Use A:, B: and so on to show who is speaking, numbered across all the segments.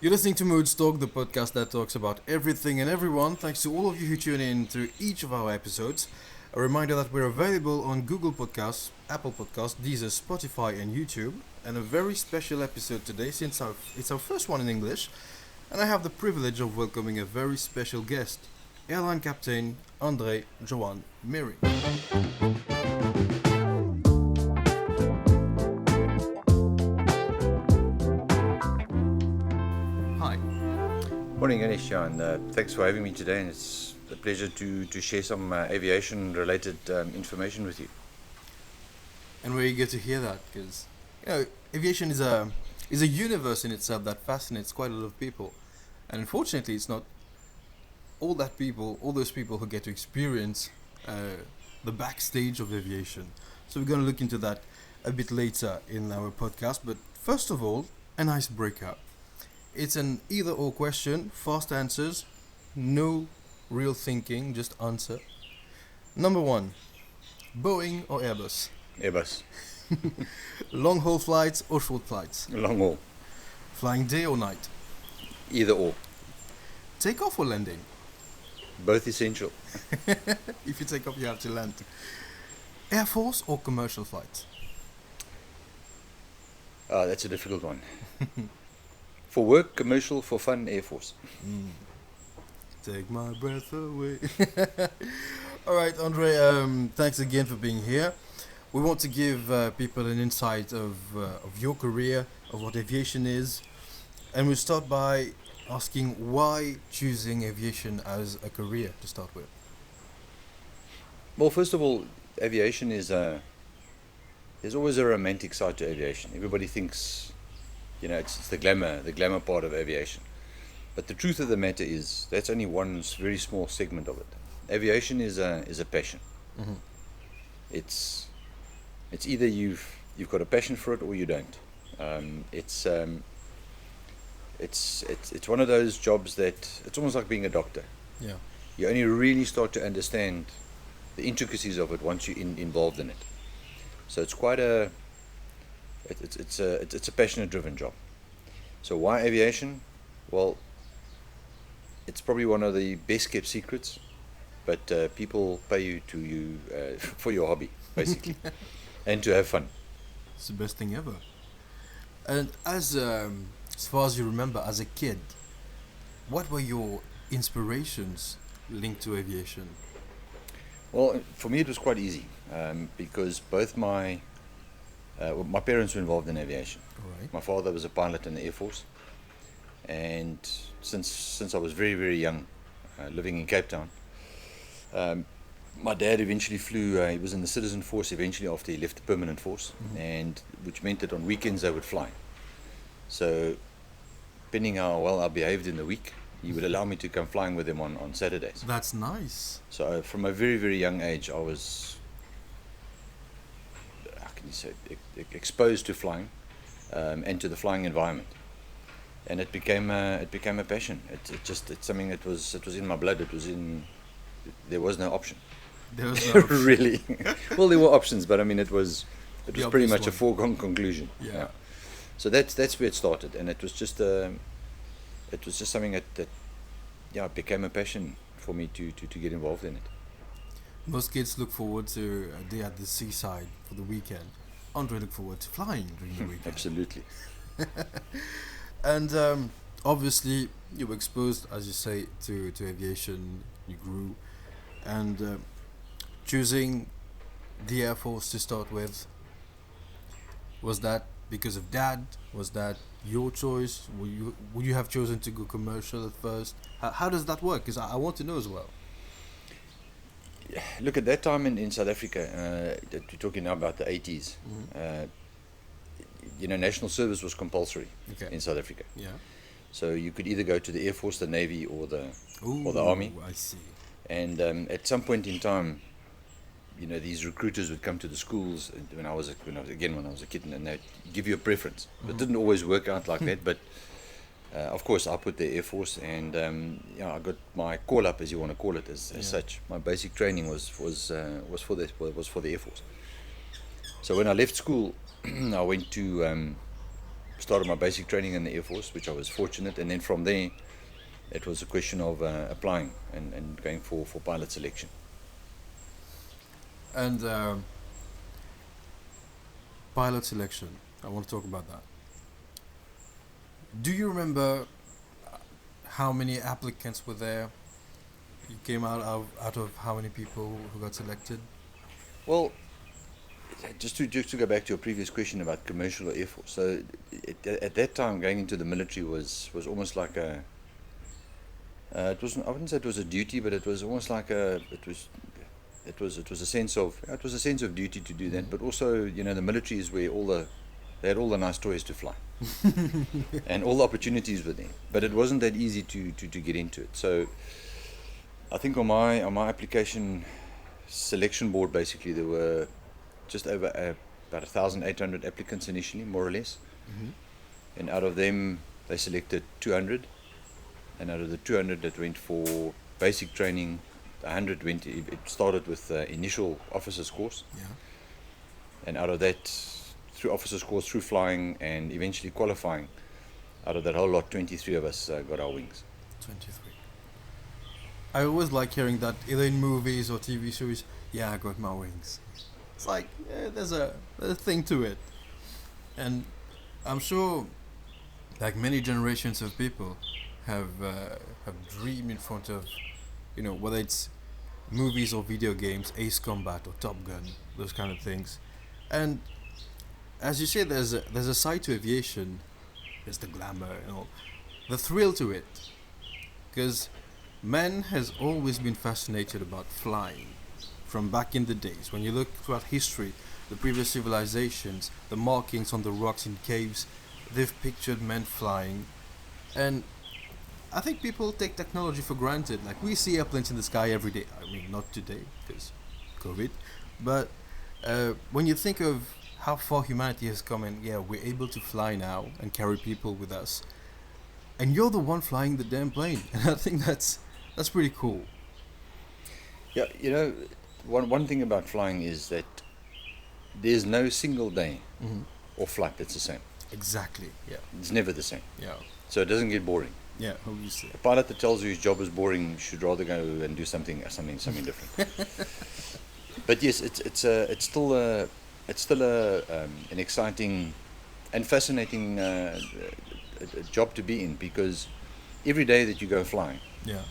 A: You're listening to Moodz Talk, the podcast that talks about everything and everyone. Thanks to all of you who tune in to each of our episodes. A reminder that we're available on Google Podcasts, Apple Podcasts, Deezer, Spotify and YouTube. And a very special episode today since it's our first one in English. And I have the privilege of welcoming a very special guest, Airline Captain André Meiring. Hi.
B: Morning, Anisha, and thanks for having me today. And it's a pleasure to share some aviation-related information with you.
A: And we're eager to hear that because aviation is a universe in itself that fascinates quite a lot of people, and unfortunately, it's not all those people who get to experience the backstage of aviation. So we're going to look into that a bit later in our podcast. But first of all, an icebreaker. It's an either-or question, fast answers, no real thinking, just answer. Number 1, Boeing or Airbus?
B: Airbus.
A: Long-haul flights or short flights?
B: Long haul.
A: Flying day or night?
B: Either or.
A: Take off or landing?
B: Both essential.
A: If you take off, you have to land. Air Force or commercial flights?
B: That's a difficult one. For work, commercial; for fun, Air Force.
A: Take my breath away. Alright, Andre, thanks again for being here. We want to give people an insight of your career, of what aviation is. And we'll start by asking why choosing aviation as a career to start with.
B: Well, first of all, aviation is there's always a romantic side to aviation. Everybody thinks, it's the glamour part of aviation. But the truth of the matter is that's only one very small segment of it. Aviation is a passion.
A: Mm-hmm.
B: It's either you've got a passion for it or you don't. It's one of those jobs that it's almost like being a doctor.
A: Yeah.
B: You only really start to understand the intricacies of it once you're involved in it. So it's quite it's a passionate driven job. So why aviation? Well, it's probably one of the best kept secrets, but people pay you for your hobby basically, and to have fun.
A: It's the best thing ever. And as far as you remember, as a kid, what were your inspirations linked to aviation?
B: Well, for me it was quite easy because both my parents were involved in aviation.
A: Right.
B: My father was a pilot in the Air Force, and since I was very, very young, living in Cape Town, my dad eventually flew. He was in the citizen force eventually after he left the permanent force, and which meant that on weekends they would fly. So, depending how well I behaved in the week, he would allow me to come flying with him on Saturdays.
A: That's nice.
B: So from a very, very young age, I was, how can you say, exposed to flying and to the flying environment, and it became a passion. It's something that was in my blood. There was no option.
A: There was no option.
B: Really. Well, there were options, but I mean, it was pretty much a foregone conclusion.
A: Yeah.
B: So that's where it started, and it was just something that became a passion for me to get involved in it.
A: Most kids look forward to a day at the seaside for the weekend. Andre look forward to flying during the weekend.
B: Absolutely.
A: And obviously you were exposed, as you say, to aviation. You grew, and choosing the Air Force to start with, was that because of Dad? Was that your choice? Would you have chosen to go commercial at first? How does that work? Because I want to know as well.
B: Look, at that time in South Africa, that we're talking now about the 80s, national service was compulsory in South Africa.
A: Yeah.
B: So you could either go to the Air Force, the Navy, or the Army.
A: I see.
B: And at some point in time, these recruiters would come to the schools when I was a kid, and they'd give you a preference. It didn't always work out like that, but of course I put the Air Force, and I got my call up, as you want to call it, as such. My basic training was for the Air Force. So when I left school, I went to started my basic training in the Air Force, which I was fortunate, and then from there, it was a question of applying and going for pilot selection.
A: And pilot selection, I want to talk about that. Do you remember how many applicants were there? You came out of how many people who got selected?
B: Well, just to go back to your previous question about commercial or Air Force. So at that time, going into the military was almost like a. It wasn't. I wouldn't say it was a duty, but it was almost like a. It was a sense of. It was a sense of duty to do that, but also the military is where they had all the nice toys to fly, and all the opportunities were there. But it wasn't that easy to get into it. So I think on my application selection board, basically there were just over about 1,800 applicants initially, more or less.
A: Mm-hmm.
B: And out of them, they selected 200. And out of the 200 that went for basic training, 100 went. It started with initial officers course.
A: Yeah.
B: And out of that, through officers course, through flying, and eventually qualifying, out of that whole lot, 23 of us got our wings.
A: 23. I always like hearing that either in movies or TV shows. Yeah, I got my wings. It's like there's a thing to it, and I'm sure, like many generations of people, have dreamed in front of, whether it's movies or video games, Ace Combat or Top Gun, those kind of things, and as you say, there's a side to aviation. There's the glamour, the thrill to it, because man has always been fascinated about flying. From back in the days, when you look throughout history, the previous civilizations, the markings on the rocks in caves, they've pictured men flying. And I think people take technology for granted. Like, we see airplanes in the sky every day. I mean, not today, because COVID. But when you think of how far humanity has come, and we're able to fly now and carry people with us, and you're the one flying the damn plane. And I think that's pretty cool.
B: Yeah, one thing about flying is that there's no single day
A: Mm-hmm.
B: or flight that's the same.
A: Exactly. Yeah.
B: It's never the same.
A: Yeah.
B: So it doesn't get boring.
A: Yeah. Obviously.
B: A pilot that tells you his job is boring should rather go and do something different. But yes, it's still an exciting and fascinating job to be in, because every day that you go flying,
A: Yeah.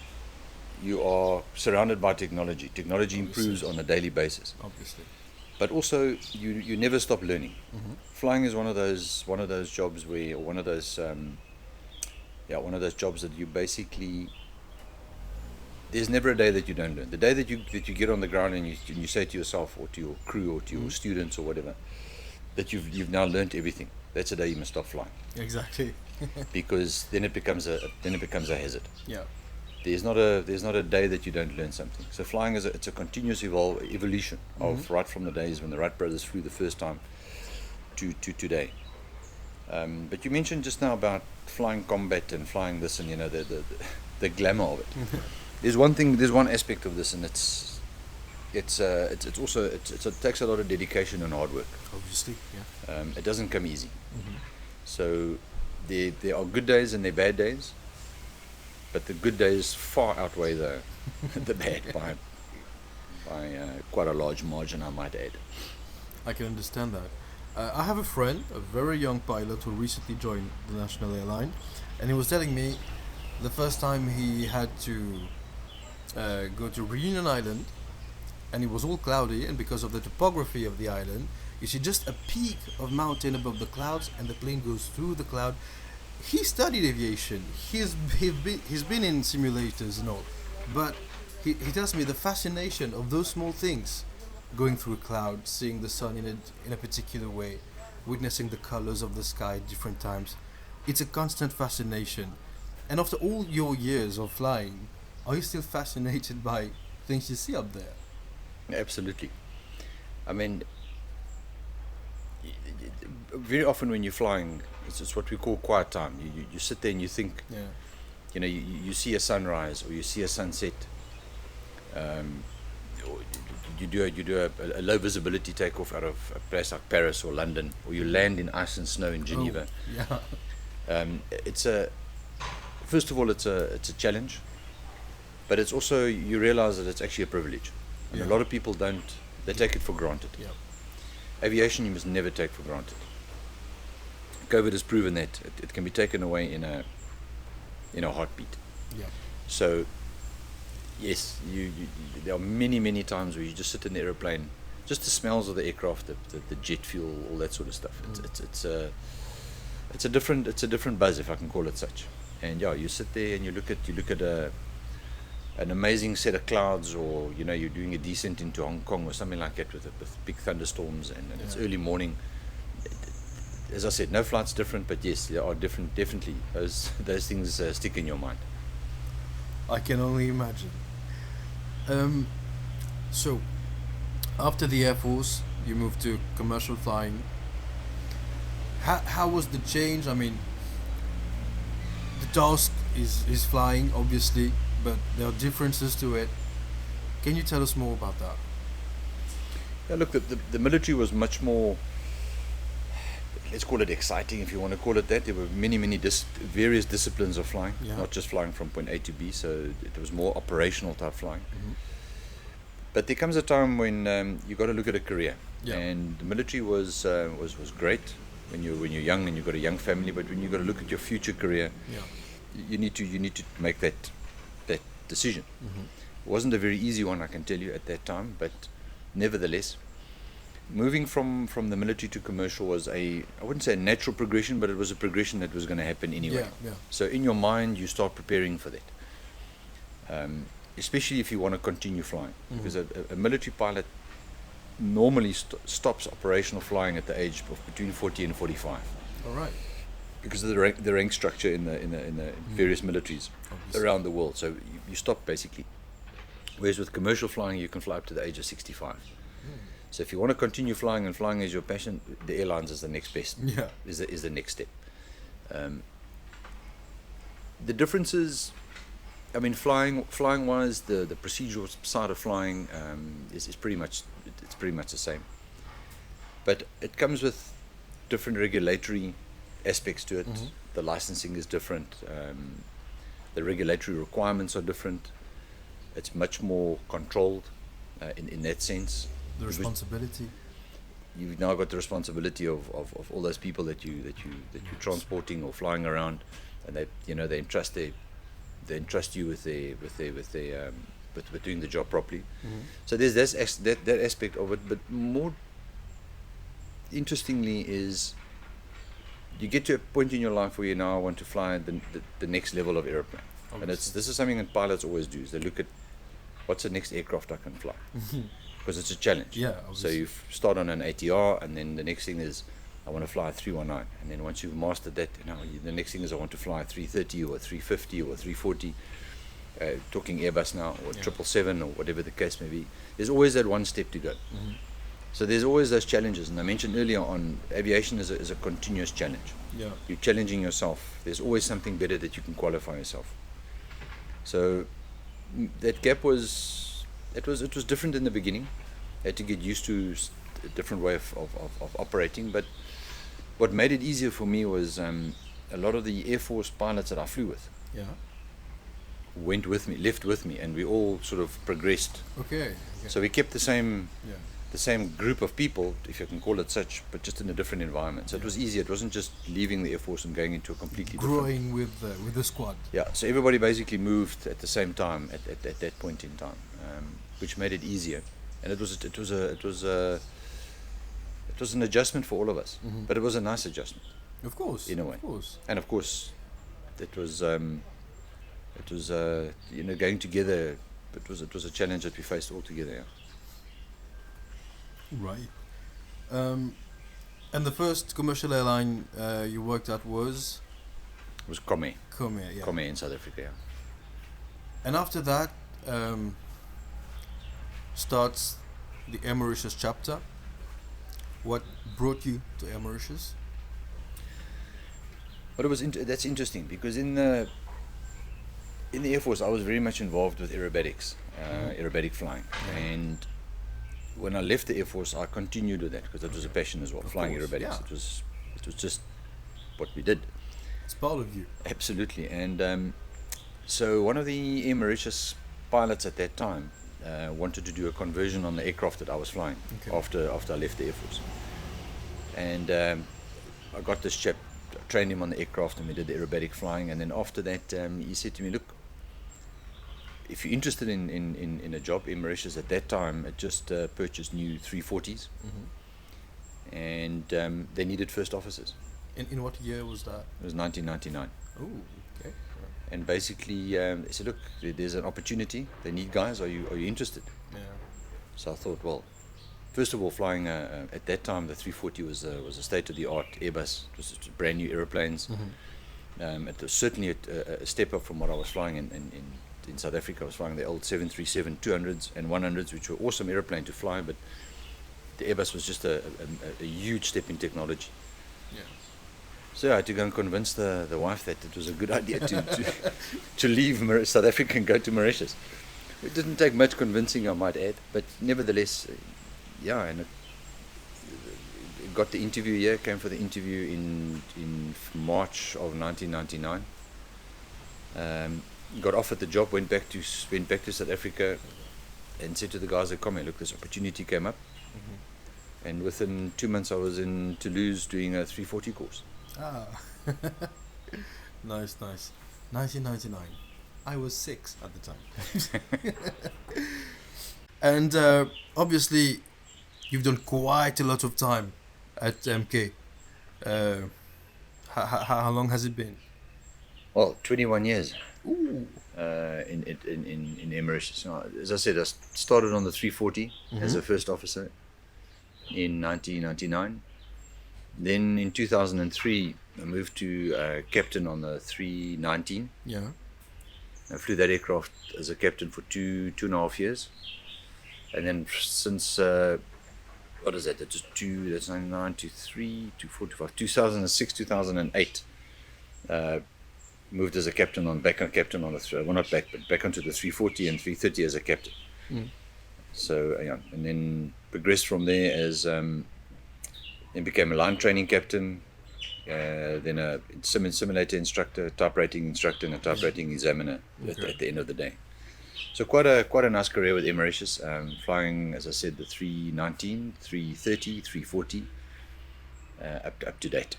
B: you are surrounded by technology. Technology improves
A: Obviously.
B: on a daily basis,
A: Obviously.
B: but also you never stop learning.
A: Mm-hmm.
B: Flying is one of those jobs where, or one of those jobs that you basically, there's never a day that you don't learn. The day that you get on the ground and you say to yourself or to your crew or to your students or whatever that you've now learned everything, that's the day you must stop flying,
A: Exactly.
B: because then it becomes a hazard.
A: Yeah.
B: There's not a day that you don't learn something. So flying it's a continuous evolution of
A: Mm-hmm.
B: right from the days when the Wright brothers flew the first time to today. But you mentioned just now about flying combat and flying this, and the glamour of it. There's one aspect of this, and it takes a lot of dedication and hard work.
A: Obviously. Yeah.
B: It doesn't come easy.
A: Mm-hmm.
B: So there are good days and there are bad days, but the good days far outweigh the bad by quite a large margin, I might add.
A: I can understand that. I have a friend, a very young pilot who recently joined the national airline, and he was telling me the first time he had to go to Reunion Island, and it was all cloudy, and because of the topography of the island, you see just a peak of mountain above the clouds, and the plane goes through the cloud. He studied aviation. He's been in simulators and all, but he tells me the fascination of those small things, going through a cloud, seeing the sun in a particular way, witnessing the colors of the sky at different times. It's a constant fascination. And after all your years of flying, are you still fascinated by things you see up there?
B: Absolutely. I mean, very often when you're flying, it's what we call quiet time. You sit there and you think.
A: Yeah.
B: You see a sunrise or you see a sunset. you do a low visibility takeoff out of a place like Paris or London, or you land in ice and snow in Geneva.
A: Oh, yeah.
B: It's a first of all it's a challenge, but it's also, you realize that it's actually a privilege, and a lot of people they take it for granted.
A: Yeah.
B: Aviation you must never take for granted. COVID has proven that it can be taken away in a heartbeat.
A: Yeah.
B: So yes, you there are many times where you just sit in the aeroplane, just the smells of the aircraft, the jet fuel, all that sort of stuff. It's a different buzz, if I can call it such. And yeah, you sit there and you look at an amazing set of clouds, or you're doing a descent into Hong Kong or something like that with big thunderstorms, and it's early morning. As I said, no flight's different, but yes, there are different. Definitely, those things stick in your mind.
A: I can only imagine. So, after the Air Force, you moved to commercial flying. How was the change? I mean, the task is flying, obviously, but there are differences to it. Can you tell us more about that?
B: Yeah, look, the military was much more, let's call it exciting, if you want to call it that. There were many various disciplines of flying, not just flying from point A to B, so it was more operational type flying. Mm-hmm. But there comes a time when you got to look at a career, and the military was great when you're young and you've got a young family. But when you got to look at your future career, you need to make that decision. Mm-hmm. It wasn't a very easy one, I can tell you, at that time, but nevertheless, moving from the military to commercial was I wouldn't say a natural progression, but it was a progression that was going to happen anyway. So in your mind, you start preparing for that, especially if you want to continue flying, because a military pilot normally stops operational flying at the age of between 40 and 45.
A: All right.
B: Because of the rank structure in the various militaries around the world. So you stop basically. Whereas with commercial flying, you can fly up to the age of 65. So if you want to continue flying and flying is your passion, the airlines is the next best. Is the next step. The differences, I mean, flying wise, the procedural side of flying is pretty much the same. But it comes with different regulatory aspects to it. The licensing is different. The regulatory requirements are different. It's much more controlled in that sense.
A: The responsibility.
B: You've now got the responsibility of all those people that you're transporting or flying around, and they entrust you with doing the job properly. So there's that aspect of it. But more interestingly is you get to a point in your life where you now want to fly the next level of airplane. Obviously. And this is something that pilots always do, is they look at what's the next aircraft I can fly, because it's a challenge. So you start on an ATR, and then the next thing is I want to fly a 319, and then once you've mastered that, the next thing is I want to fly a 330 or a 350 or a 340, talking Airbus now, or 777 or whatever the case may be. There's always that one step to go. So there's always those challenges, and I mentioned earlier on, aviation is a continuous challenge. You're challenging yourself. There's always something better that you can qualify yourself. So that gap was different in the beginning. I had to get used to a different way of operating, but what made it easier for me was a lot of the Air Force pilots that I flew with left with me, and we all sort of progressed. Okay. So we kept the same group of people, if you can call it such, but just in a different environment. So it was easier. It wasn't just leaving the Air Force and going into a completely
A: growing with the squad.
B: So everybody basically moved at the same time at that point in time, which made it easier. And it was an adjustment for all of us, but it was a nice adjustment.
A: Of course.
B: In a way.
A: Of course.
B: And of course, it was going together. It was a challenge that we faced all together.
A: Right. And the first commercial airline you worked at was?
B: It was Comair.
A: Comair
B: in South Africa.
A: And after that starts the Air Mauritius chapter. What brought you to Air Mauritius?
B: But that's interesting, because in the Air Force I was very much involved with aerobatics, aerobatic flying, and when I left the Air Force, I continued with that because it was a passion as well, flying
A: course,
B: aerobatics.
A: yeah.
B: It was just what we did.
A: It's part of you.
B: Absolutely. And so one of the Air Mauritius pilots at that time wanted to do a conversion on the aircraft that I was flying after I left the Air Force. And I got this chap, trained him on the aircraft, and we did the aerobatic flying. And then after that, he said to me, look, if you're interested in a job, Air Mauritius at that time had just purchased new 340s, and they needed first officers.
A: In what year was that?
B: It was 1999.
A: Oh, okay.
B: And basically, they said, look, there's an opportunity. They need guys. Are you interested?
A: Yeah.
B: So I thought, well, first of all, flying at that time, the 340 was a state-of-the-art Airbus. It was brand new aeroplanes. It was certainly a step up from what I was flying in South Africa. I was flying the old 737-200s and 100s, which were awesome aeroplane to fly, but the Airbus was just a huge step in technology.
A: Yeah.
B: So I had to go and convince the wife that it was a good idea to leave South Africa and go to Mauritius. It didn't take much convincing, I might add, but nevertheless, and it got the interview here, came for the interview in March of 1999. Got offered the job, went back to South Africa and said to the guys that come here, look, this opportunity came up. And within 2 months I was in Toulouse doing a 340 course.
A: Ah. Nice. 1999. I was 6 at the time. And obviously you've done quite a lot of time at MK. How long has it been?
B: Well, 21 years.
A: Ooh.
B: In Emirates. So, as I said, I started on the 340 as a first officer in 1999. Then in 2003, I moved to captain on the 319.
A: Yeah.
B: I flew that aircraft as a captain for two and a half years. And then since, what is that? That's 99, 23, 24, 25, 2006, 2008. Moved as a captain back onto the 340 and 330 as a captain. So and then progressed from there as then became a line training captain, then a simulator instructor, type rating instructor, and a type rating examiner at the end of the day. So quite a nice career with Emirates, flying, as I said, the 319, 330, 340, up to date.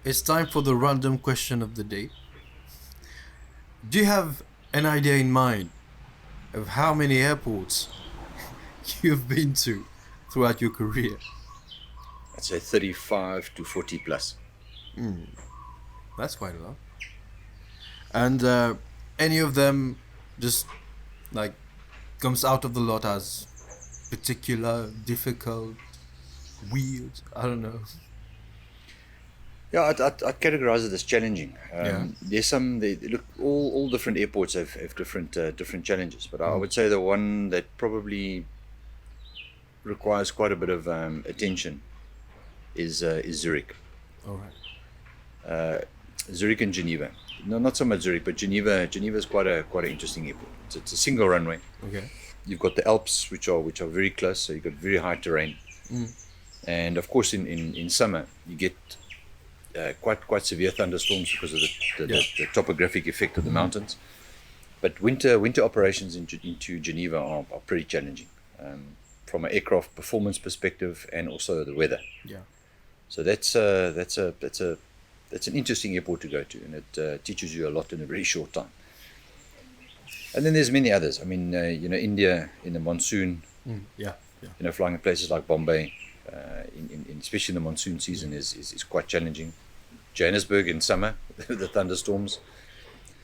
A: It's time for the random question of the day. Do you have an idea in mind of how many airports you've been to throughout your career?
B: I'd say 35 to 40 plus.
A: That's quite a lot. And any of them just like comes out of the lot as particular, difficult, weird? I don't know.
B: Yeah, I'd categorize it as challenging. There's look, all different airports have different challenges, but I would say the one that probably requires quite a bit of attention is Zurich.
A: All right.
B: Zurich and Geneva. No, not so much Zurich, but Geneva. Geneva is quite an interesting airport. It's a single runway.
A: Okay.
B: You've got the Alps, which are very close, so you've got very high terrain. And of course, in summer you get quite severe thunderstorms because of the topographic effect of the mountains. But winter operations into Geneva are pretty challenging from an aircraft performance perspective and also the weather.
A: Yeah.
B: So that's an interesting airport to go to, and it teaches you a lot in a very short time. And then there's many others. I mean, India in the monsoon.
A: Yeah.
B: Flying in places like Bombay, especially in the monsoon season, is quite challenging. Johannesburg in summer, the thunderstorms.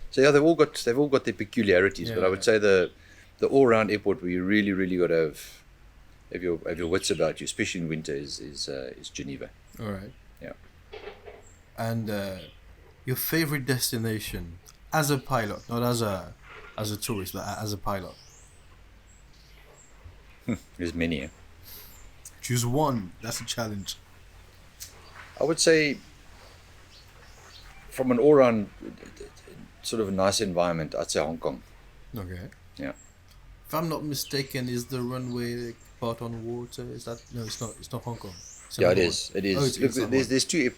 B: So they've all got their peculiarities. But I would say the all-round airport where you really got to have your wits about you, especially in winter, is Geneva.
A: All right.
B: Yeah.
A: And your favorite destination as a pilot, not as a tourist, but as a pilot.
B: There's many.
A: Choose one. That's a challenge.
B: I would say, from an all-round sort of a nice environment, I'd say Hong Kong.
A: Okay.
B: Yeah.
A: if I'm not mistaken, is the runway part on water? Is that no? It's not. It's not Hong Kong. It's
B: Yeah, it
A: another
B: is.
A: one.
B: It is.
A: Oh, it's
B: Look,
A: that
B: there's two.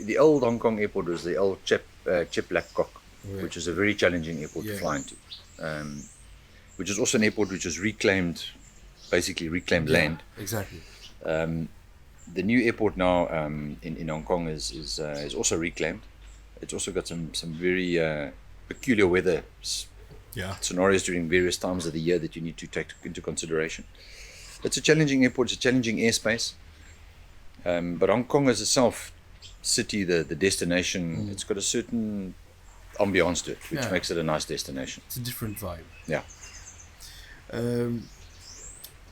B: The old Hong Kong airport was the old Chip Lap Kok,
A: Right.
B: which is a very challenging airport to
A: Yeah.
B: fly into. Which is also an airport which is reclaimed, basically reclaimed
A: Yeah,
B: land.
A: exactly.
B: The new airport now in Hong Kong is also reclaimed. It's also got some very peculiar weather
A: Yeah.
B: scenarios during various times of the year that you need to take into consideration. It's a challenging airport. It's a challenging airspace. But Hong Kong as itself, city, the destination, it's got a certain ambiance to it, which
A: Yeah.
B: makes it a nice destination.
A: It's a different vibe.
B: Yeah.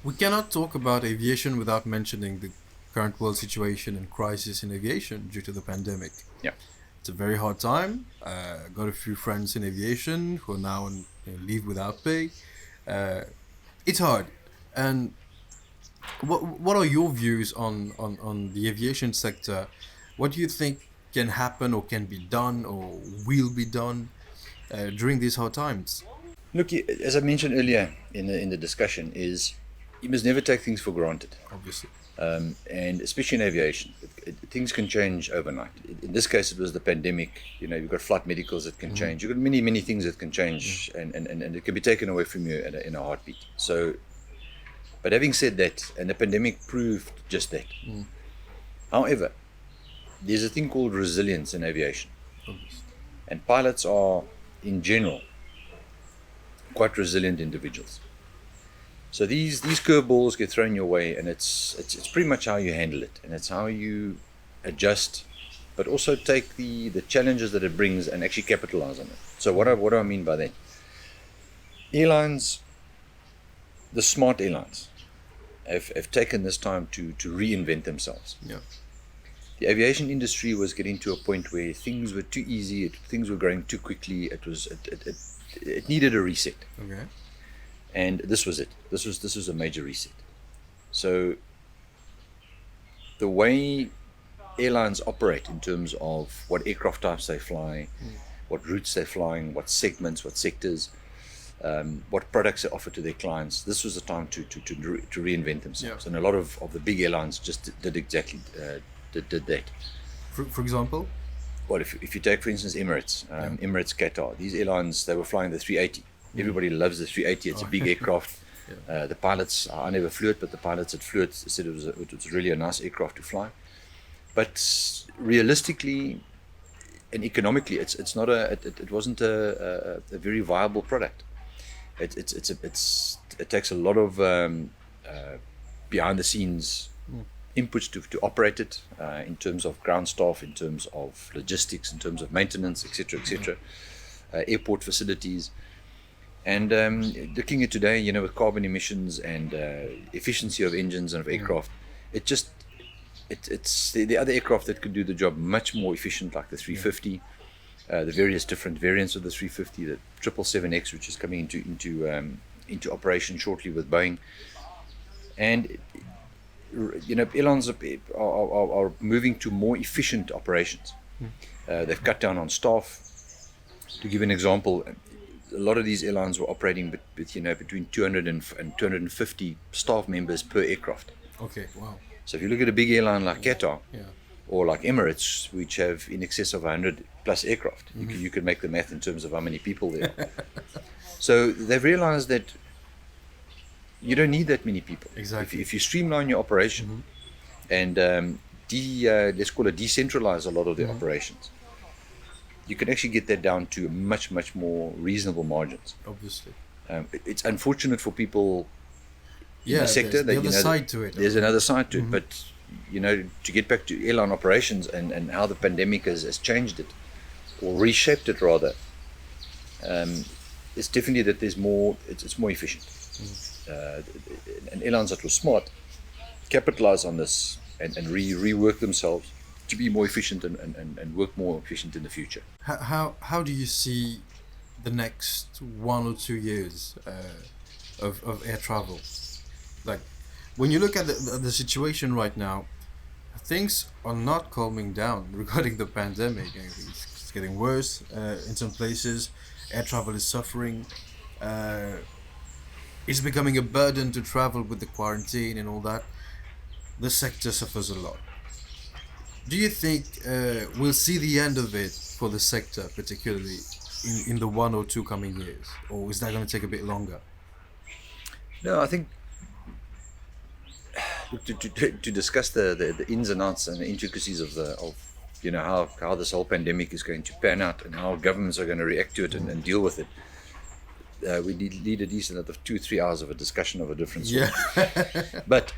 A: We cannot talk about aviation without mentioning the current world situation and crisis in aviation due to the pandemic.
B: Yeah.
A: It's a very hard time. Got a few friends in aviation who are now on leave without pay. It's hard. And what are your views on the aviation sector? What do you think can happen or can be done or will be done during these hard times?
B: Look, as I mentioned earlier in the discussion, is you must never take things for granted.
A: Obviously.
B: And especially in aviation, things can change overnight. In this case, it was the pandemic. You've got flight medicals that can change. You've got many things that can change, and it can be taken away from you in a heartbeat. So, but having said that, and the pandemic proved just that. However, there's a thing called resilience in aviation,
A: Obviously.
B: and pilots are, in general, quite resilient individuals. So these curveballs get thrown your way, and it's pretty much how you handle it, and it's how you adjust, but also take the challenges that it brings and actually capitalize on it. So what do I mean by that? Airlines, the smart airlines, have taken this time to reinvent themselves.
A: Yeah.
B: The aviation industry was getting to a point where things were too easy, things were growing too quickly. It needed a reset.
A: Okay.
B: And this was it. This was a major reset. So the way airlines operate in terms of what aircraft types they fly, what routes they're flying, what segments, what sectors, what products they offer to their clients, this was the time to reinvent themselves.
A: Yeah.
B: And a lot of the big airlines just did exactly did that.
A: For example?
B: Well, if you take, for instance, Emirates, Emirates, Qatar, these airlines, they were flying the 380. Everybody loves the 380. It's a big aircraft. The pilots, I never flew it, but the pilots that flew it said it was really a nice aircraft to fly. But realistically and economically, it wasn't a very viable product. It takes a lot of behind the scenes inputs to operate it, in terms of ground staff, in terms of logistics, in terms of maintenance, etc., airport facilities. And looking at today, with carbon emissions and efficiency of engines and of aircraft, it's the other aircraft that could do the job much more efficient, like the 350, the various different variants of the 350, the 777X, which is coming into operation shortly with Boeing. And airlines are moving to more efficient operations. They've cut down on staff. To give an example, a lot of these airlines were operating between 200 and 250 staff members per aircraft.
A: Okay, wow.
B: So if you look at a big airline like Qatar,
A: Yeah.
B: or like Emirates, which have in excess of 100 plus aircraft, you could make the math in terms of how many people there are. So they've realized that you don't need that many people.
A: Exactly.
B: If you streamline your operation and let's call it decentralize a lot of the operations, you can actually get that down to much more reasonable margins.
A: Obviously.
B: It's unfortunate for people in the sector.
A: There's
B: that,
A: the other side to it.
B: There's another side to it, but to get back to airline operations and how the pandemic has changed it, or reshaped it rather, it's definitely that there's more. It's more efficient. And airlines that were smart capitalize on this and rework themselves to be more efficient and work more efficient in the future.
A: How do you see the next 1 or 2 years of air travel? Like, when you look at the situation right now, things are not calming down regarding the pandemic. It's getting worse in some places. Air travel is suffering. it's becoming a burden to travel with the quarantine and all that, the sector suffers a lot. Do you think we'll see the end of it for the sector, particularly in the 1 or 2 coming years, or is that going to take a bit longer?
B: No, I think to discuss the ins and outs and the intricacies of how this whole pandemic is going to pan out and how governments are going to react to it and deal with it. We need at least another 2-3 hours of a discussion of a different sort.
A: Yeah.
B: But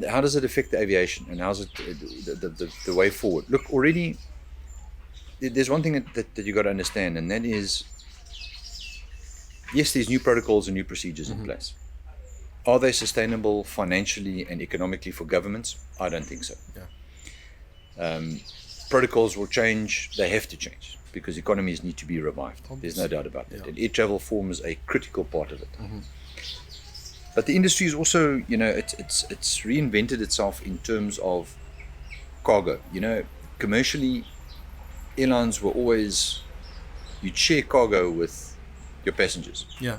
B: how does it affect the aviation, and how's it the way forward? Look, already there's one thing that you got to understand, and that is, yes, there's new protocols and new procedures in place. Are they sustainable financially and economically for governments? I don't think so.
A: Yeah.
B: Protocols will change. They have to change because economies need to be revived. There's no doubt about that.
A: Yeah.
B: And air travel forms a critical part of it. But the industry is also, it's reinvented itself in terms of cargo. Commercially, airlines were always, you'd share cargo with your passengers.
A: Yeah.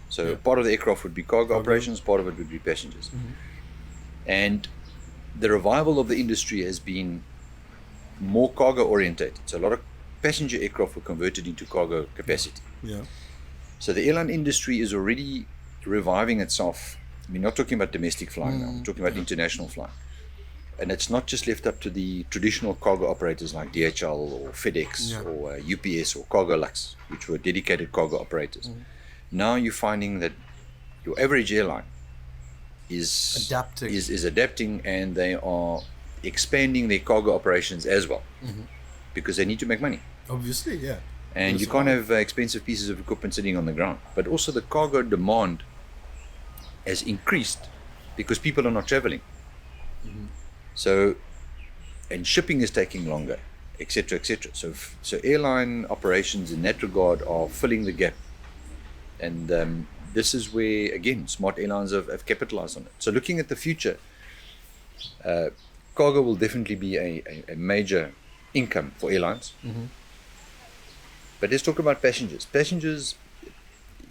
B: So part of the aircraft would be cargo operations, part of it would be passengers. And the revival of the industry has been more cargo orientated. So a lot of passenger aircraft were converted into cargo capacity.
A: Yeah.
B: So the airline industry is already reviving itself. I mean, not talking about domestic flying now, we're talking about international flying. And it's not just left up to the traditional cargo operators like DHL or FedEx or UPS or Cargolux, which were dedicated cargo operators. Now you're finding that your average airline is adapting, and they are expanding their cargo operations as well, because they need to make money.
A: Obviously, yeah.
B: And you can't have expensive pieces of equipment sitting on the ground. But also the cargo demand has increased because people are not traveling. So, and shipping is taking longer, etc., etc. So airline operations in that regard are filling the gap. And this is where, again, smart airlines have capitalized on it. So looking at the future, cargo will definitely be a major income for airlines. But let's talk about passengers. Passengers,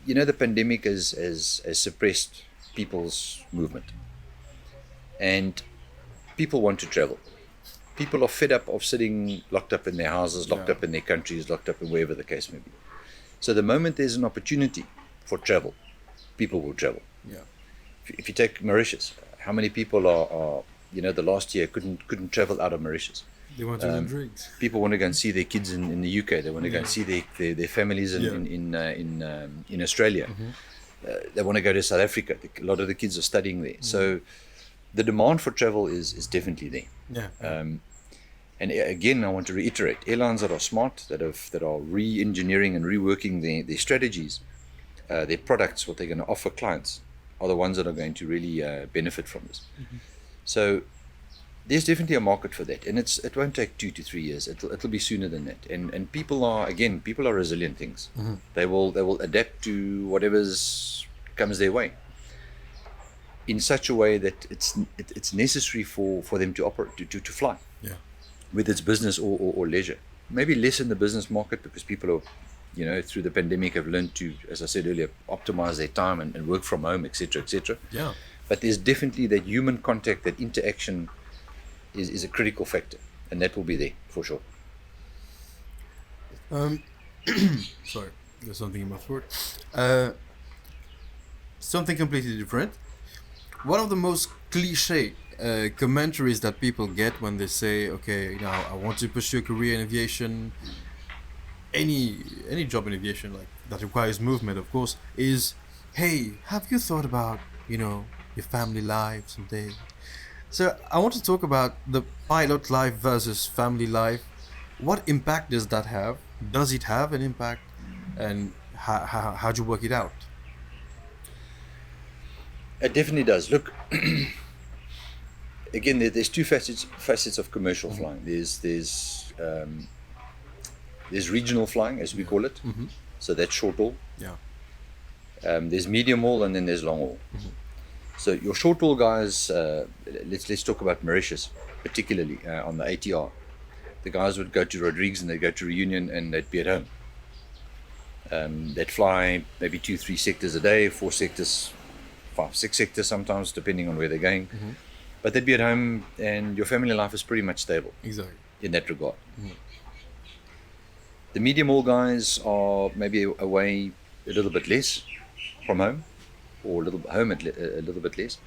B: the pandemic has suppressed people's movement. And people want to travel. People are fed up of sitting locked up in their houses, locked up in their countries, locked up in wherever the case may be. So the moment there's an opportunity for travel, people will travel.
A: Yeah.
B: If you take Mauritius, how many people are the last year couldn't travel out of Mauritius?
A: They want to do drinks.
B: People want to go and see their kids in the UK. They want to go and see their families in Australia. They want to go to South Africa. A lot of the kids are studying there. So the demand for travel is definitely there.
A: Yeah.
B: And again, I want to reiterate, airlines that are smart, that are re-engineering and reworking their strategies, their products, what they're going to offer clients, are the ones that are going to really benefit from this. So there's definitely a market for that, and it won't take 2 to 3 years. It'll be sooner than that. And people are resilient things. They will adapt to whatever's comes their way in such a way that it's necessary for them to operate, to fly.
A: Yeah.
B: Whether it's business or leisure. Maybe less in the business market because people are, through the pandemic have learned to, as I said earlier, optimize their time and work from home, etc., etc.
A: Yeah.
B: But there's definitely that human contact, that interaction is a critical factor, and that will be there for sure.
A: Sorry, there's something in my throat. Something completely different. One of the most cliche commentaries that people get when they say, okay, now I want to pursue a career in aviation, any job in aviation like that requires movement, of course, is, hey, have you thought about, your family life someday? So I want to talk about the pilot life versus family life. What impact does that have? Does it have an impact? And how do you work it out?
B: It definitely does. Look, again, there's two facets of commercial flying. There's regional flying, as we call it. So that's short haul.
A: Yeah.
B: There's medium haul, and then there's long haul. So your short haul guys, let's talk about Mauritius, particularly on the ATR. The guys would go to Rodrigues and they'd go to Reunion and they'd be at home. They'd fly maybe 2-3 sectors a day, 4 sectors 5, 6 sectors sometimes, depending on where they're going. But they'd be at home, and your family life is pretty much stable.
A: Exactly.
B: In that regard. The medium haul guys are maybe away a little bit less from home, or a little bit less.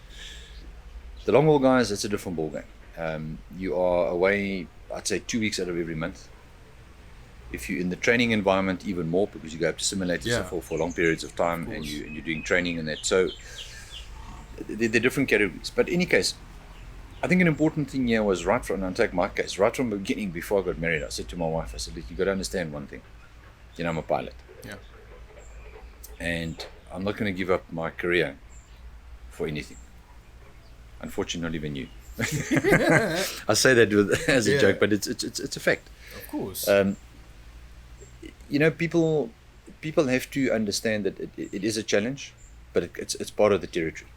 B: The long haul guys, it's a different ball game. You are away, I'd say, 2 weeks out of every month. If you're in the training environment, even more, because you go up to simulators for long periods of time, and you're doing training and that. So they're different categories. But in any case, I think an important thing here was right from, and I'll take my case, right from the beginning, before I got married, I said to my wife, I said, you got to understand one thing. I'm a pilot.
A: Yeah.
B: And I'm not going to give up my career for anything. Unfortunately, not even you. I say that as a joke, but it's a fact.
A: Of course.
B: People have to understand that it is a challenge, but it's part of the territory.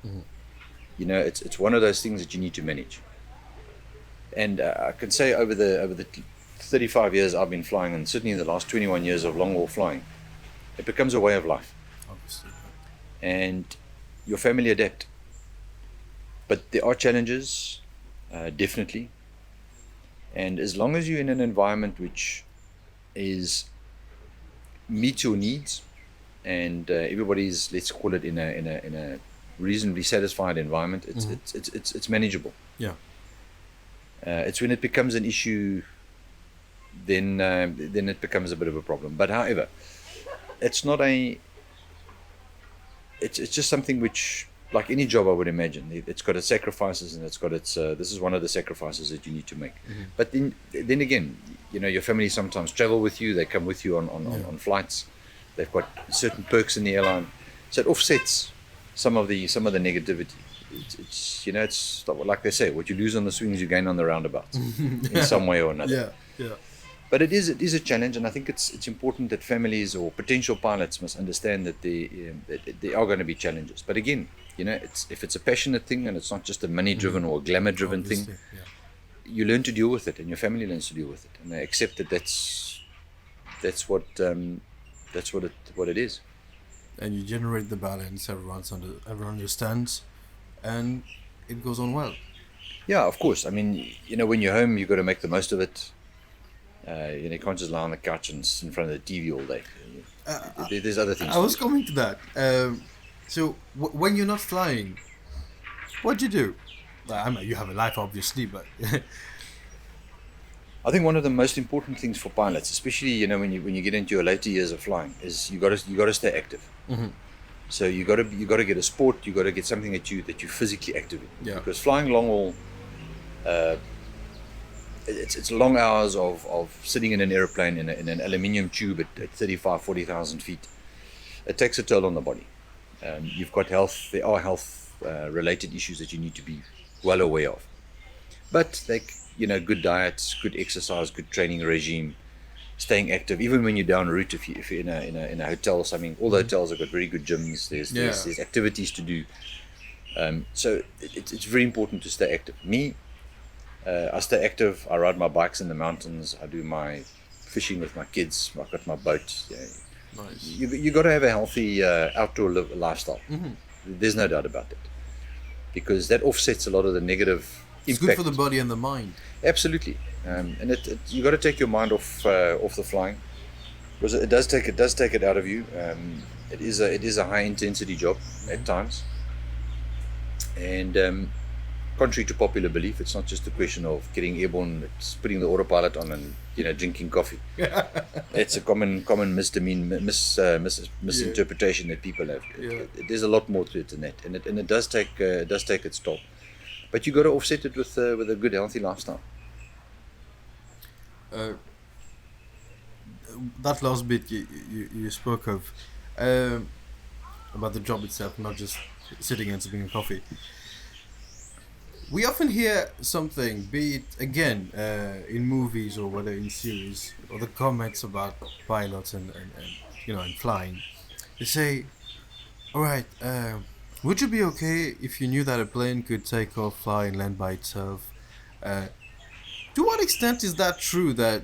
B: It's one of those things that you need to manage. And I can say over the 35 years I've been flying, and certainly in the last 21 years of long haul flying, it becomes a way of life.
A: Obviously.
B: And your family adapt. But there are challenges, definitely. And as long as you're in an environment which meets your needs, and everybody's, let's call it, in a reasonably satisfied environment, it's manageable.
A: Yeah.
B: It's when it becomes an issue, then it becomes a bit of a problem. But however, it's not it's just something which, like any job, I would imagine, it's got its sacrifices, and it's got its this is one of the sacrifices that you need to make. But then again, your family sometimes travel with you, they come with you on flights, they've got certain perks in the airline, so it offsets some of the negativity. It's like they say, what you lose on the swings you gain on the roundabouts in some way or another.
A: Yeah.
B: But it is a challenge, and I think it's important that families or potential pilots must understand that there are going to be challenges. But again, if it's a passionate thing and it's not just a money-driven or a glamour-driven thing, you learn to deal with it, and your family learns to deal with it, and they accept that that's what it is.
A: And you generate the balance. Everyone understands, and it goes on well.
B: Yeah, of course. I mean, when you're home, you've got to make the most of it. You can't just lie on the couch and sit in front of the TV all day. There's other things.
A: I was coming to that. So when you're not flying, what do you do? I mean, you have a life, obviously, but
B: I think one of the most important things for pilots, especially when you get into your later years of flying, is you got to stay active. So you got to get a sport. You got to get something that you physically active in.
A: Yeah.
B: Because flying long haul, it's long hours of sitting in an airplane in an aluminium tube at 40,000 feet. It takes a toll on the body. You've got health. There are health related issues that you need to be well aware of. But good diets, good exercise, good training regime, staying active. Even when you're down route, if you're in a hotel, so I mean, all the hotels have got very good gyms. There's activities to do. So it's very important to stay active. Me, I stay active. I ride my bikes in the mountains. I do my fishing with my kids. I've got my boat.
A: nice.
B: You got to have a healthy outdoor lifestyle. There's no doubt about that, because that offsets a lot of the negative
A: It's
B: impact.
A: good for the body and the mind.
B: Absolutely, and you got to take your mind off the flying, because it does take it out of you. It is a high intensity job at times, and contrary to popular belief, it's not just a question of getting airborne. It's putting the autopilot on and drinking coffee. It's a common misinterpretation that people have. There's a lot more to it than that, and it does take its toll. But you got to offset it with a good, healthy lifestyle.
A: That last bit you spoke of about the job itself, not just sitting and sipping coffee. We often hear something, be it again in movies or whether in series, or the comments about pilots and and flying. They say, "All right, would you be okay if you knew that a plane could take off, fly, and land by itself?" To what extent is that true? That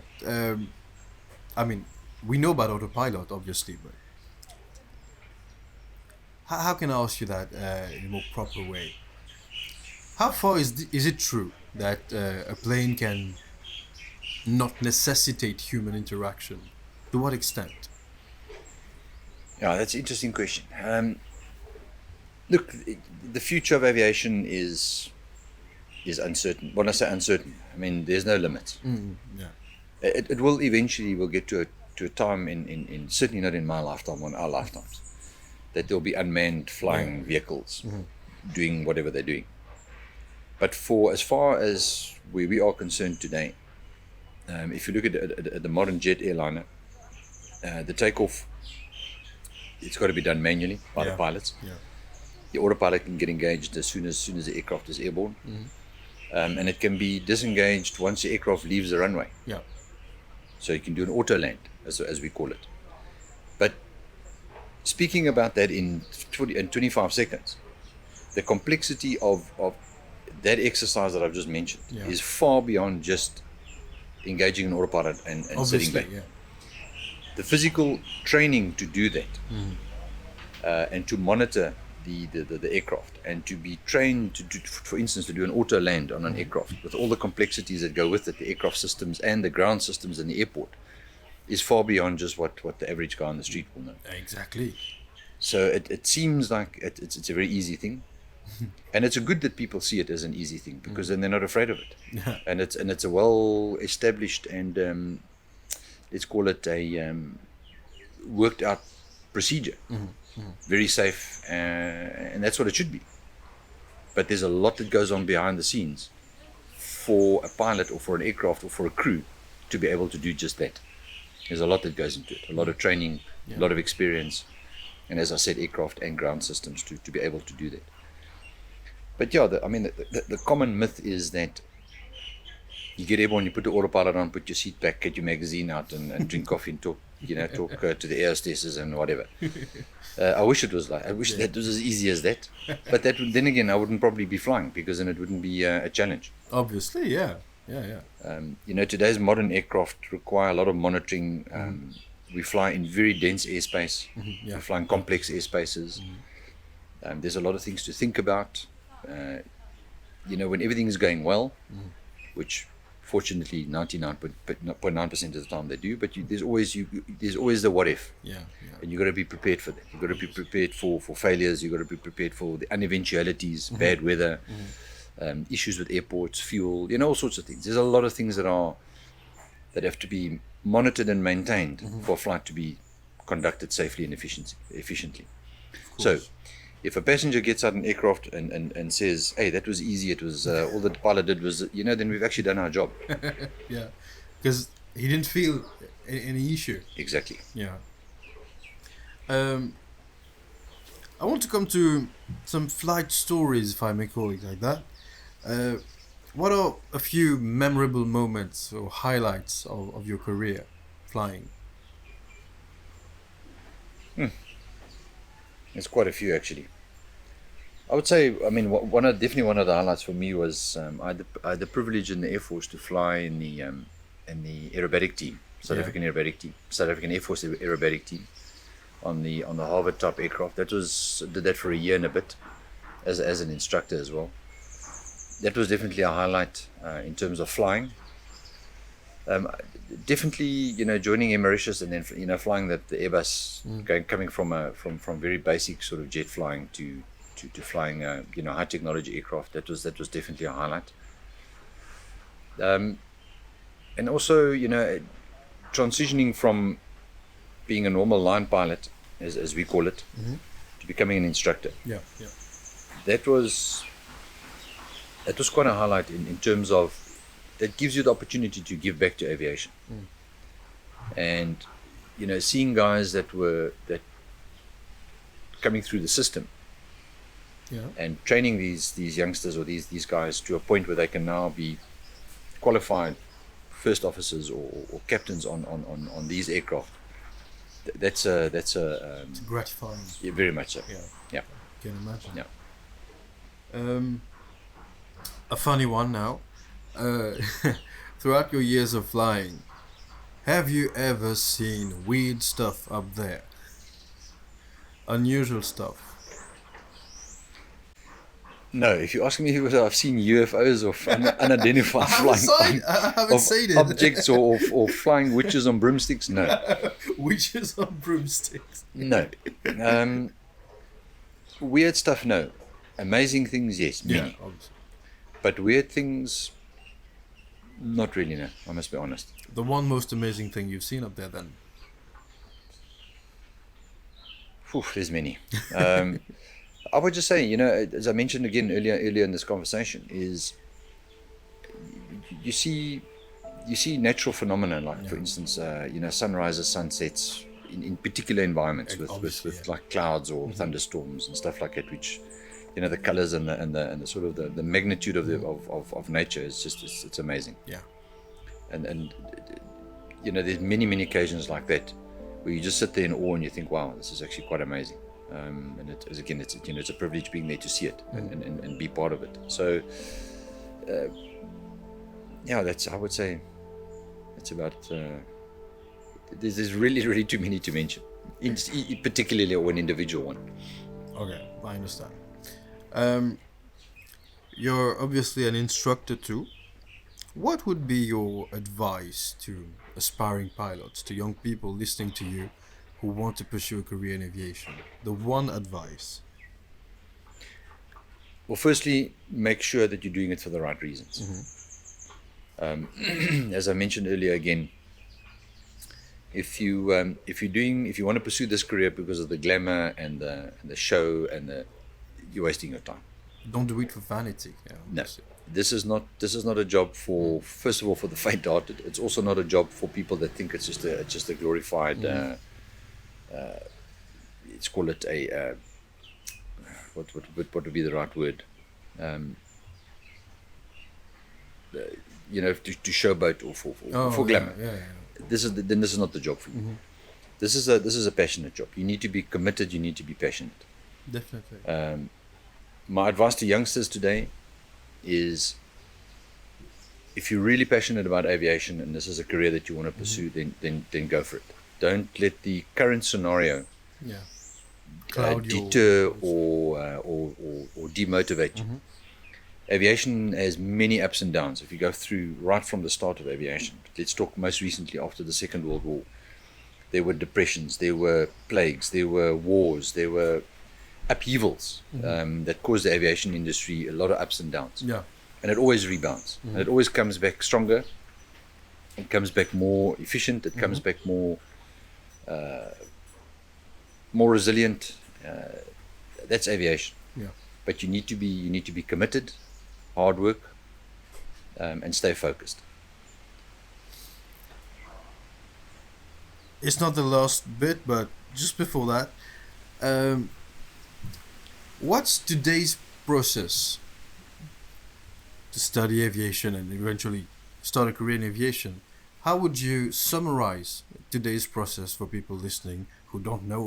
A: we know about autopilot, obviously, but how can I ask you that in a more proper way? How far is it true that a plane can not necessitate human interaction? To what extent?
B: Yeah, that's an interesting question. Look, the future of aviation is uncertain. When I say uncertain, I mean there's no limits.
A: Yeah.
B: It will eventually will get to a time in certainly not in my lifetime, or in our lifetimes, that there'll be unmanned flying vehicles doing whatever they're doing. But for as far as where we are concerned today, if you look at the modern jet airliner, the takeoff, it's got to be done manually by the pilots.
A: Yeah.
B: The autopilot can get engaged as soon as the aircraft is airborne, and it can be disengaged once the aircraft leaves the runway.
A: Yeah.
B: So you can do an auto land, as we call it. But speaking about that in 25 seconds, the complexity of that exercise that I've just mentioned is far beyond just engaging an autopilot and sitting back.
A: Yeah.
B: The physical training to do that, and to monitor the aircraft, and to be trained to do, for instance, to do an auto land on an aircraft with all the complexities that go with it, the aircraft systems and the ground systems in the airport, is far beyond just what the average guy on the street will know.
A: Exactly.
B: So it seems like it's a very easy thing, and it's good that people see it as an easy thing, because then they're not afraid of it.
A: Yeah.
B: And it's a well established and let's call it a worked out procedure. Very safe, and that's what it should be. But there's a lot that goes on behind the scenes for a pilot or for an aircraft or for a crew to be able to do just that. There's a lot that goes into it, a lot of training, a lot of experience, and as I said, aircraft and ground systems to be able to do that. But yeah, the common myth is that you get airborne, you put the autopilot on, put your seat back, get your magazine out, and drink coffee and talk to the air hostesses and whatever. I wish it was like. I wish that was as easy as that. But then again, I wouldn't probably be flying, because then it wouldn't be a challenge.
A: Obviously, yeah.
B: Today's modern aircraft require a lot of monitoring. We fly in very dense airspace. We fly in complex airspaces. There's a lot of things to think about. When everything is going well, which fortunately 99.9% of the time they do, but there's always the what if. And you've got to be prepared for that. You've got to be prepared for failures. You've got to be prepared for the uneventualities, bad weather, issues with airports, fuel, all sorts of things. There's a lot of things that have to be monitored and maintained for a flight to be conducted safely and efficiently. So if a passenger gets out an aircraft and says, hey, that was easy, it was all the pilot did was, then we've actually done our job.
A: Yeah, because he didn't feel any issue.
B: Exactly.
A: Yeah. I want to come to some flight stories, if I may call it like that. What are a few memorable moments or highlights of your career flying?
B: There's quite a few, actually. I would say, definitely one of the highlights for me was I had the privilege in the Air Force to fly in the aerobatic team, South African Air Force aerobatic team, on the Harvard type aircraft. Did that for a year and a bit, as an instructor as well. That was definitely a highlight in terms of flying. Definitely, joining Air Mauritius and then flying the Airbus, coming from very basic sort of jet flying to flying high technology aircraft. That was definitely a highlight. And also transitioning from being a normal line pilot, as we call it, to becoming an instructor. That was quite a highlight in terms of that gives you the opportunity to give back to aviation. And seeing guys that coming through the system, and training these youngsters or these guys to a point where they can now be qualified first officers or captains on these aircraft. That's
A: it's gratifying.
B: Yeah, very much so. Yeah.
A: Can imagine.
B: Yeah.
A: A funny one now. Throughout your years of flying, have you ever seen weird stuff up there? Unusual stuff?
B: No, if you ask me whether I've seen UFOs or unidentified flying
A: I haven't seen it.
B: objects or flying witches on broomsticks, no.
A: Witches on broomsticks.
B: No. Weird stuff, no. Amazing things, yes, many.
A: Obviously.
B: But weird things, not really, no. I must be honest.
A: The one most amazing thing you've seen up there, then?
B: Whew, there's many. I would just say, as I mentioned again earlier in this conversation, is you see natural phenomena like, for instance, sunrises, sunsets in particular environments with like clouds or thunderstorms and stuff like that, which the colors and the sort of the magnitude of nature is just it's amazing.
A: Yeah.
B: And there's many occasions like that where you just sit there in awe and you think, wow, this is actually quite amazing. And it's a privilege being there to see it and be part of it. So I would say it's about there's really too many to mention, particularly an individual one.
A: Okay, I understand. You're obviously an instructor too. What would be your advice to aspiring pilots, to young people listening to you who want to pursue a career in aviation? The one advice.
B: Well, firstly, make sure that you're doing it for the right reasons. As I mentioned earlier, again, if you want to pursue this career because of the glamour and the show you're wasting your time.
A: Don't do it for vanity. Yeah,
B: no, this is not a job for, first of all, for the faint-hearted. It's also not a job for people that think it's just a glorified. Let's call it a what would be the right word? To showboat or for glamour.
A: Yeah.
B: This is not the job for you. This is a passionate job. You need to be committed. You need to be passionate.
A: Definitely.
B: My advice to youngsters today is, if you're really passionate about aviation and this is a career that you want to pursue, then go for it. Don't let the current scenario deter or demotivate you. Aviation has many ups and downs. If you go through right from the start of aviation, let's talk most recently after the Second World War. There were depressions, there were plagues, there were wars, there were upheavals that caused the aviation industry a lot of ups and downs.
A: Yeah.
B: And it always rebounds. And it always comes back stronger. It comes back more efficient. It comes back more resilient. That's aviation.
A: Yeah.
B: But you need to be committed, hard work, and stay focused.
A: It's not the last bit, but just before that, what's today's process to study aviation and eventually start a career in aviation? How would you summarize today's process for people listening who don't know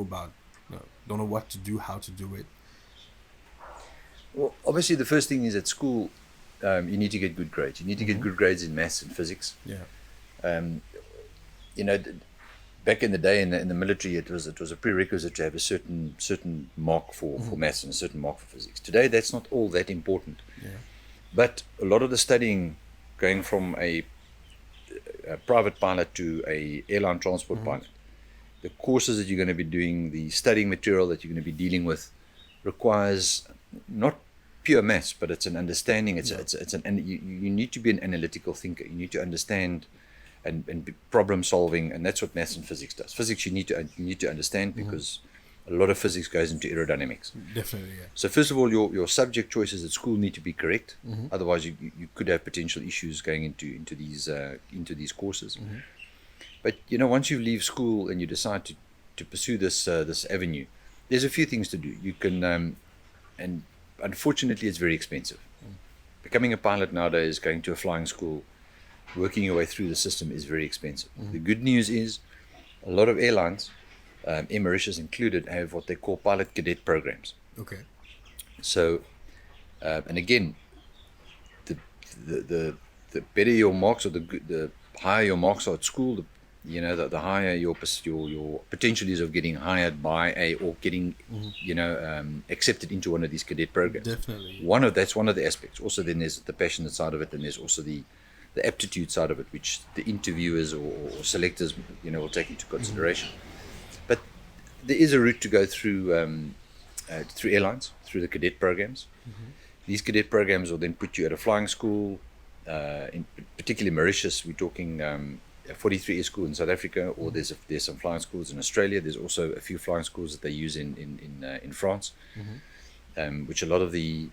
A: what to do, how to do it?
B: Well, obviously the first thing is at school, you need to get good grades. You need to get good grades in maths and physics.
A: Yeah.
B: Back in the day in the military, it was a prerequisite to have a certain mark for maths and a certain mark for physics. Today, that's not all that important.
A: Yeah.
B: But a lot of the studying, going from a private pilot to a airline transport pilot, the courses that you're going to be doing, the studying material that you're going to be dealing with, requires not pure maths, but it's an understanding. You need to be an analytical thinker. You need to understand and problem solving, and that's what maths and physics does. Physics you need to understand because a lot of physics goes into aerodynamics.
A: Definitely, yeah.
B: So first of all, your subject choices at school need to be correct. Otherwise, you could have potential issues going into these courses. But once you leave school and you decide to pursue this avenue, there's a few things to do. You can, and unfortunately, it's very expensive. Becoming a pilot nowadays, going to a flying school, working your way through the system is very expensive. The good news is a lot of airlines, Air Mauritius included, have what they call pilot cadet programs.
A: Okay.
B: So, and again, the better your marks or the higher your marks are at school, you know, the higher your potential is of getting hired by or getting, you know, accepted into one of these cadet programs.
A: Definitely.
B: That's one of the aspects. Also, then there's the passionate side of it, and there's also the aptitude side of it, which the interviewers or selectors, you know, will take into consideration. But there is a route to go through airlines, through the cadet programs. These cadet programs will then put you at a flying school. In particularly Mauritius, we're talking 43 air school in South Africa, or there's some flying schools in Australia. There's also a few flying schools that they use in France, which a lot of the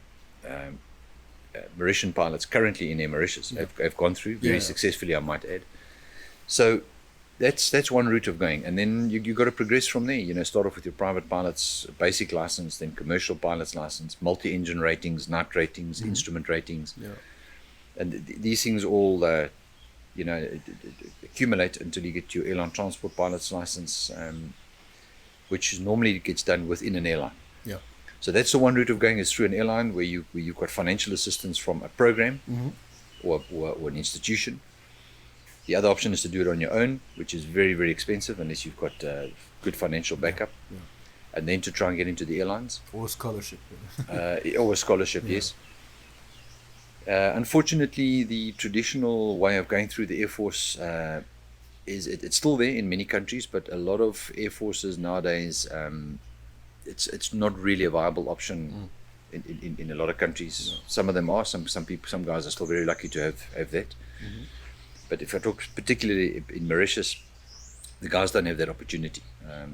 B: Mauritian pilots currently in Air Mauritius have gone through very successfully, I might add. So that's one route of going, and then you got to progress from there. You know, start off with your private pilot's basic license, then commercial pilot's license, multi-engine ratings, night ratings, instrument ratings, and these things all you know, accumulate until you get your airline transport pilot's license, which normally gets done within an airline.
A: Yeah.
B: So that's the one route of going, is through an airline where you've got financial assistance from a program or an institution. The other option is to do it on your own, which is very, very expensive unless you've got good financial backup. Yeah. And then to try and get into the airlines.
A: Or scholarship.
B: Or a scholarship, yes. Unfortunately, the traditional way of going through the Air Force it's still there in many countries, but a lot of Air Forces nowadays, it's not really a viable option in a lot of countries. No. Some of them are. Some guys are still very lucky to have that. But if I talk particularly in Mauritius, the guys don't have that opportunity.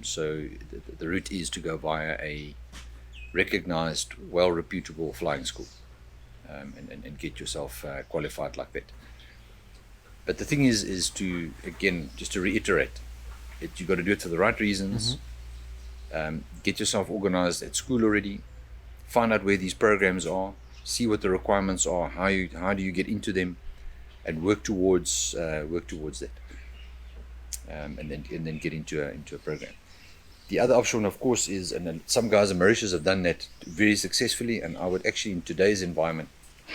B: So the route is to go via a recognized, well-reputable flying school and get yourself qualified like that. But the thing is to, again, just to reiterate, you've got to do it for the right reasons. Get yourself organized at school already. Find out where these programs are. See what the requirements are. How do you get into them, and work towards that. And then get into a program. The other option, of course, is, and then some guys in Mauritius have done that very successfully, and I would actually, in today's environment,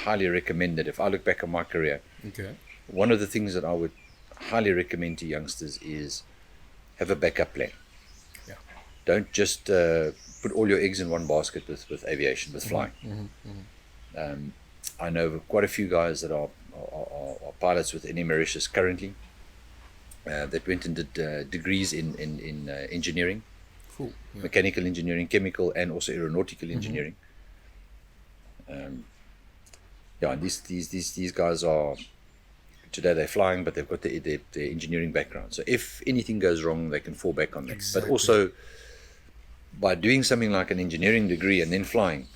B: highly recommend that. If I look back on my career, one of the things that I would highly recommend to youngsters is have a backup plan. Yeah. Don't just put all your eggs in one basket with aviation, with flying. I know quite a few guys that are pilots with Air Mauritius currently that went and did degrees in engineering, mechanical engineering, chemical, and also aeronautical engineering. These guys are, today they're flying, but they've got their engineering background. So if anything goes wrong, they can fall back on that. Exactly. But also, by doing something like an engineering degree and then flying,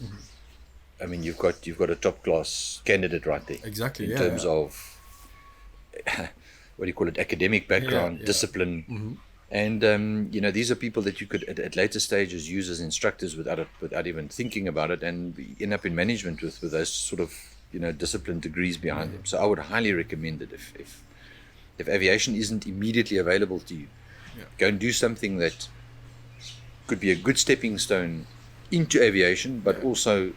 B: I mean, you've got a top class candidate right there.
A: Exactly.
B: In terms of what do you call it, academic background, discipline, and these are people that you could at later stages use as instructors without even thinking about it, and end up in management with those sort of discipline degrees behind them. So I would highly recommend it if aviation isn't immediately available to you, go and do something that could be a good stepping stone into aviation, but also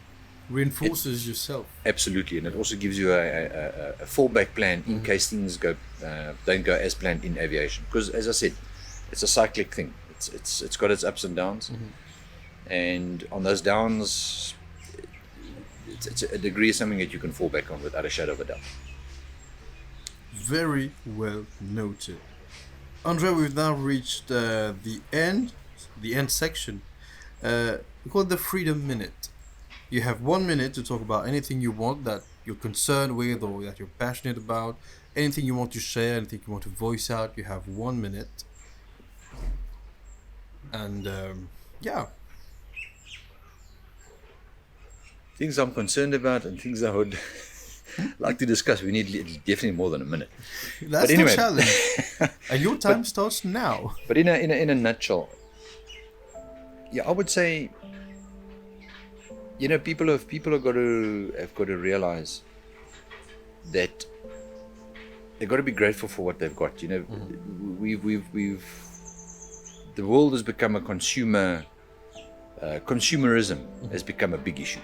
A: reinforces yourself.
B: Absolutely, and it also gives you a fallback plan in case things don't go as planned in aviation. Because, as I said, it's a cyclic thing. It's got its ups and downs, and on those downs, it's a degree is something that you can fall back on without a shadow of a doubt.
A: Very well noted, André. We've now reached the end section. We call it the Freedom Minute. You have 1 minute to talk about anything you want that you're concerned with or that you're passionate about, anything you want to share, anything you want to voice out. You have 1 minute. And
B: things I'm concerned about and things I would like to discuss. We need definitely more than a minute.
A: That's the challenge. And your time starts now.
B: But in a nutshell, I would say, people have got to realize that they've got to be grateful for what they've got. We've the world has become a consumerism has become a big issue.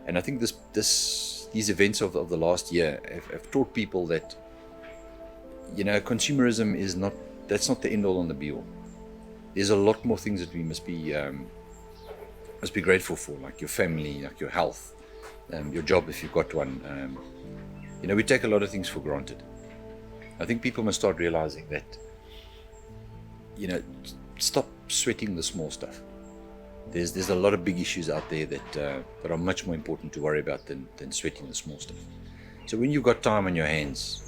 B: And I think these events of the last year have taught people that consumerism that's not the end all and the be all. There's a lot more things that we must be grateful for, like your family, like your health, your job if you've got one. We take a lot of things for granted. I think people must start realizing that, stop sweating the small stuff. There's a lot of big issues out there that are much more important to worry about than sweating the small stuff. So when you've got time on your hands,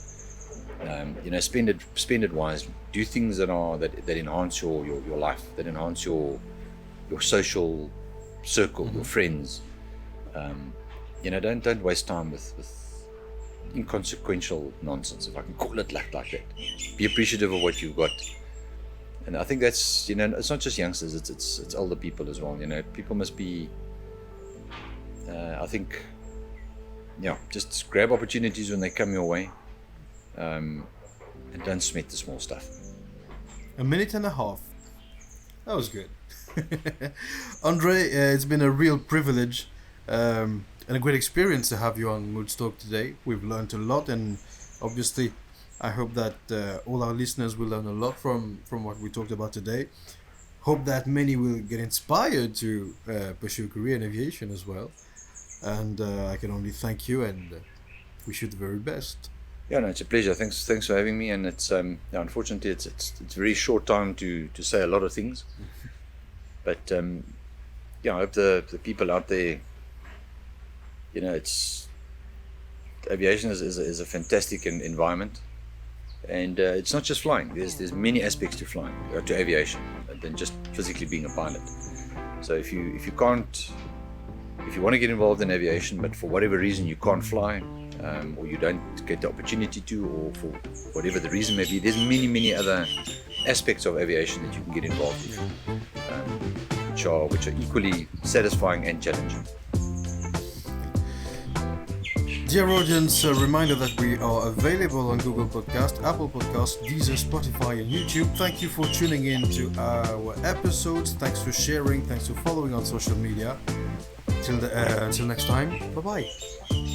B: spend it wisely. Do things that enhance your life, that enhance your social circle, your friends. Don't waste time with inconsequential nonsense, if I can call it like that. Be appreciative of what you've got. And I think that's, it's not just youngsters, it's older people as well. People must be, just grab opportunities when they come your way, and don't sweat the small stuff.
A: 1.5 minutes. That was good. Andre, it's been a real privilege and a great experience to have you on Moodz Talk today. We've learned a lot, and obviously I hope that all our listeners will learn a lot from what we talked about today. Hope that many will get inspired to pursue a career in aviation as well. And I can only thank you and wish you the very best.
B: Yeah, no, it's a pleasure. Thanks for having me. And it's unfortunately it's very short time to say a lot of things. But I hope the people out there, aviation is a fantastic environment, and it's not just flying. There's many aspects to flying, to aviation, than just physically being a pilot. So if you want to get involved in aviation, but for whatever reason you can't fly, or you don't get the opportunity to, or for whatever the reason may be, there's many other aspects of aviation that you can get involved in, which are equally satisfying and challenging.
A: Dear audience, a reminder that we are available on Google Podcast, Apple Podcast, Deezer, Spotify and YouTube. Thank you for tuning in to our episodes. Thanks for sharing. Thanks for following on social media. Until next time, bye-bye.